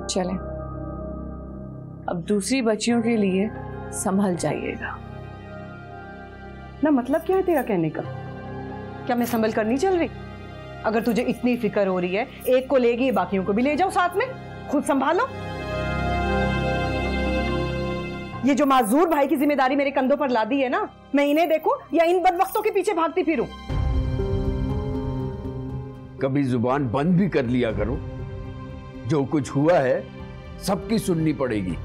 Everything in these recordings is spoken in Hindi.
चलें, अब दूसरी बच्चियों के लिए संभल जाइएगा। ना मतलब क्या है तेरा कहने का? क्या मैं संभल कर नहीं चल रही? अगर तुझे इतनी फिक्र हो रही है, एक को लेगी बाकियों को भी ले जाओ साथ में, खुद संभालो। ये जो माजूर भाई की जिम्मेदारी मेरे कंधों पर ला दी है ना, मैं इन्हें देखूं या इन बदबख्तों के पीछे भागती फिरूं? कभी जुबान बंद भी कर लिया करो। जो कुछ हुआ है सबकी सुननी पड़ेगी।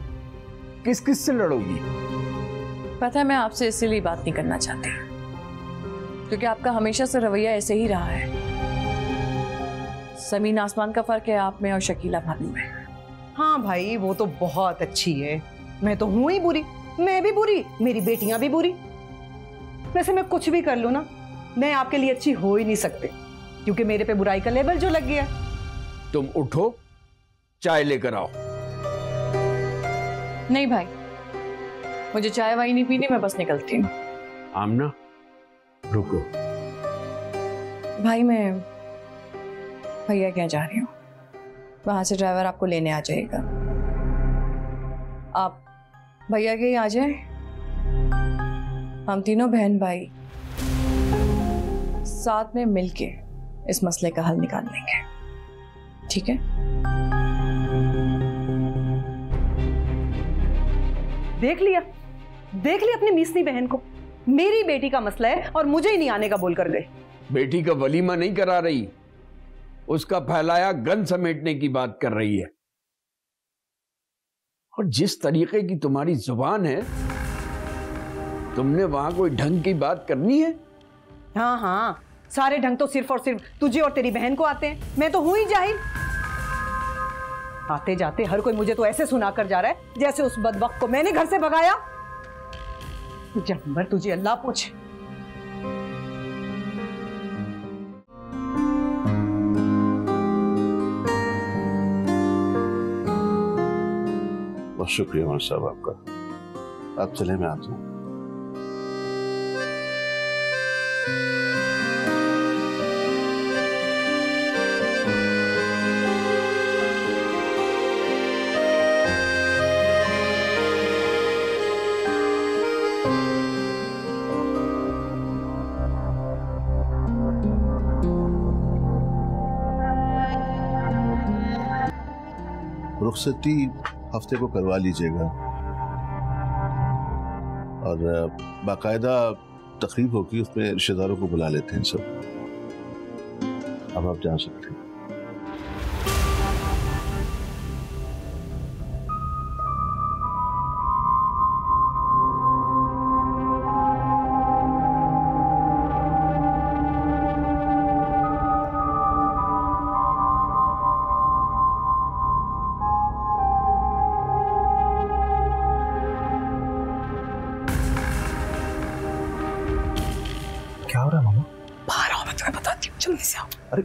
किस किस से लड़ोगी? पता है मैं आपसे इसीलिए बात नहीं करना चाहती, क्योंकि आपका हमेशा से रवैया ऐसे ही रहा है। जमीन आसमान का फर्क है आप में और शकीला भाभी में। हाँ भाई, वो तो बहुत अच्छी है, मैं तो हूं ही बुरी। मैं भी बुरी, मेरी बेटियां भी बुरी। वैसे मैं कुछ भी कर लूं ना, मैं आपके लिए अच्छी हो ही नहीं सकती, क्योंकि मेरे पे बुराई का लेवल जो लग गया। तुम उठो, चाय लेकर आओ। नहीं भाई, मुझे चाय वाई नहीं पीनी, मैं बस निकलती हूँ। आमना रुको। भाई मैं भैया क्या जा रही हूँ, वहां से ड्राइवर आपको लेने आ जाएगा। आप भैया के ही आ जाए, हम तीनों बहन भाई साथ में मिलके इस मसले का हल निकाल लेंगे, ठीक है? देख लिया अपनी मीसनी बहन को। मेरी बेटी का मसला है और मुझे ही नहीं आने का बोल कर गए। बेटी का वलीमा नहीं करा रही, उसका फैलाया गन समेटने की बात कर रही है। और जिस तरीके की तुम्हारी जुबान है, तुमने वहां कोई ढंग की बात करनी है? हाँ हाँ, सारे ढंग तो सिर्फ और सिर्फ तुझे और तेरी बहन को आते हैं। मैं तो हूं ही जाहिल। आते जाते हर कोई मुझे तो ऐसे सुनाकर जा रहा है जैसे उस बदबख्त को मैंने घर से भगाया। जबर तुझे अल्लाह पूछे। बहुत शुक्रिया उमर साहब आपका। आप चले, मैं आता हूँ। रुखसती हफ्ते को करवा लीजिएगा और बाकायदा तकरीब होगी, उसमें रिश्तेदारों को बुला लेते हैं सब। अब आप जा सकते हैं। क्या हो रहा है मामा? बाहर आओ, मैं तुम्हें बताती हूँ, जल्दी से आओ। अरे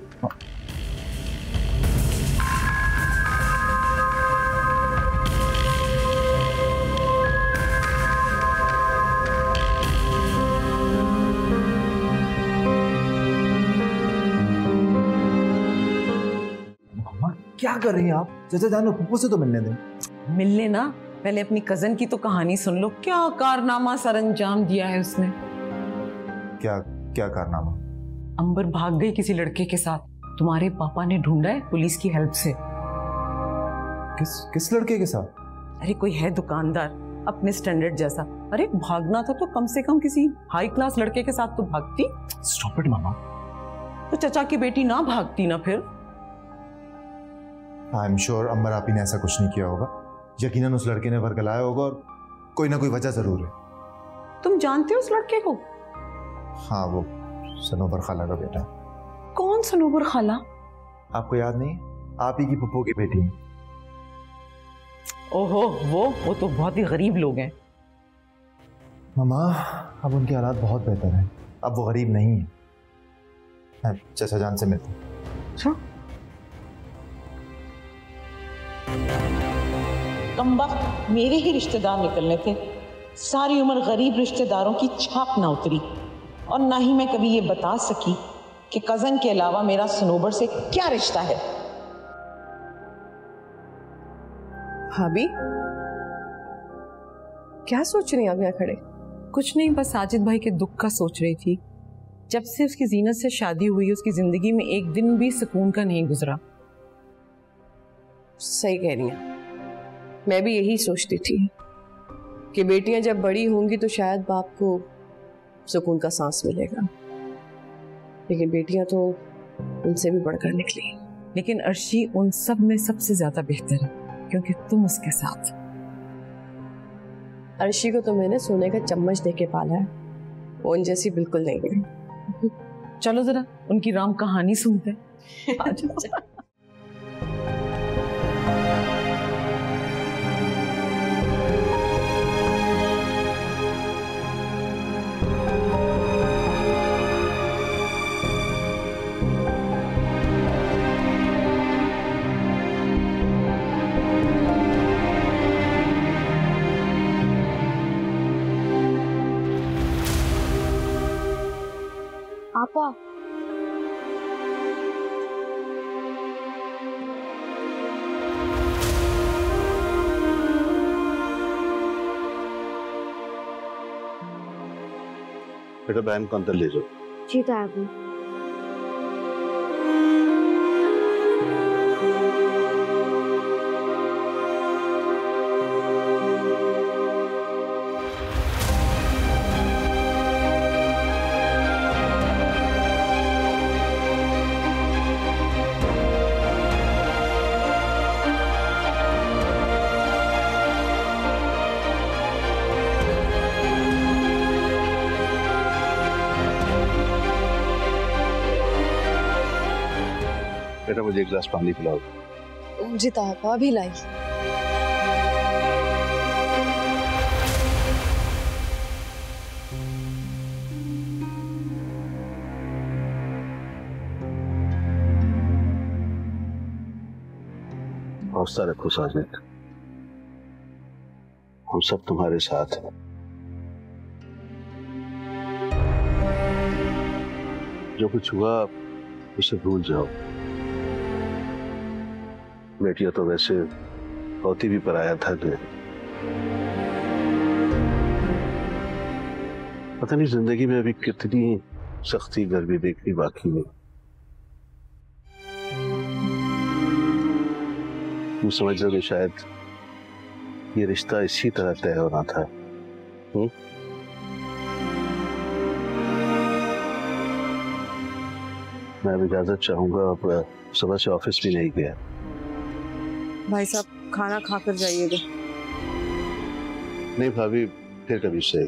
मामा क्या कर रही हैं आप? चाचा जान और पप्पू से तो मिलने दें। मिलने ना, पहले अपनी कजन की तो कहानी सुन लो। क्या कारनामा सर अंजाम दिया है उसने। क्या क्या कारनामा? अंबर भाग गई किसी लड़के के साथ। तुम्हारे पापा ने ढूंढा है पुलिस की हेल्प से। किस लड़के के साथ? अरे कोई है दुकानदार अपने स्टैंडर्ड जैसा। अरे भागना था तो कम से कम किसी हाई क्लास लड़के के साथ तो भागती। स्टॉप इट मामा। तो चचा की बेटी ना भागती ना फिर? आई एम श्योर अंबर आपी ने ऐसा कुछ नहीं किया होगा। यकीनन उस लड़के ने वर्गलाया होगा और कोई ना कोई वजह जरूर है। तुम जानते हो उस लड़के को? हाँ, वो सनोबर खाला का बेटा है। कौन सनोबर खाला? आपको याद नहीं? आप ही की पप्पू की बेटी है। ओहो, वो तो बहुत ही गरीब लोग हैं। मामा अब उनके हालात बहुत बेहतर हैं। अब वो गरीब नहीं है। मैं चाचा जान से मिलता हूँ। अच्छा, कम वक्त मेरे ही रिश्तेदार निकलने थे। सारी उम्र गरीब रिश्तेदारों की छाप ना उतरी और ना ही मैं कभी ये बता सकी कि कजन के अलावा मेरा सनोबर से क्या रिश्ता है। भाभी क्या सोच रही हैं आप यहाँ खड़े? कुछ नहीं, बस साजिद भाई के दुख का सोच रही थी। जब से उसकी जीनत से शादी हुई उसकी जिंदगी में एक दिन भी सुकून का नहीं गुजरा। सही कह रही हैं, मैं भी यही सोचती थी कि बेटियां जब बड़ी होंगी तो शायद बाप को सुकून का सांस मिलेगा, लेकिन बेटियां तो उनसे भी बढ़कर निकली। लेकिन अर्शी उन सब में सबसे ज्यादा बेहतर है क्योंकि तुम उसके साथ। अर्शी को तो मैंने सोने का चम्मच देके पाला है, वो उन जैसी बिल्कुल नहीं है। चलो जरा उनकी राम कहानी सुनते हैं। आपा बेटा बहन को अंदर ले जाओ। जी ताबू। बेटा मुझे एक गिलास पानी पिलाओ। जी तापा भी लाई। हौसला रखो साजिद, हम सब तुम्हारे साथ हैं। जो कुछ हुआ उसे भूल जाओ। बेटियां तो वैसे होती भी पराया था कि पता नहीं जिंदगी में अभी कितनी सख्ती गर्मी देखनी बाकी है। तुम समझ रहे हो शायद ये रिश्ता इसी तरह तय होना था। मैं अब इजाजत चाहूंगा, अब सुबह से ऑफिस भी नहीं गया। भाई साहब खाना खाकर जाइएगा। नहीं भाभी, फिर कभी सही।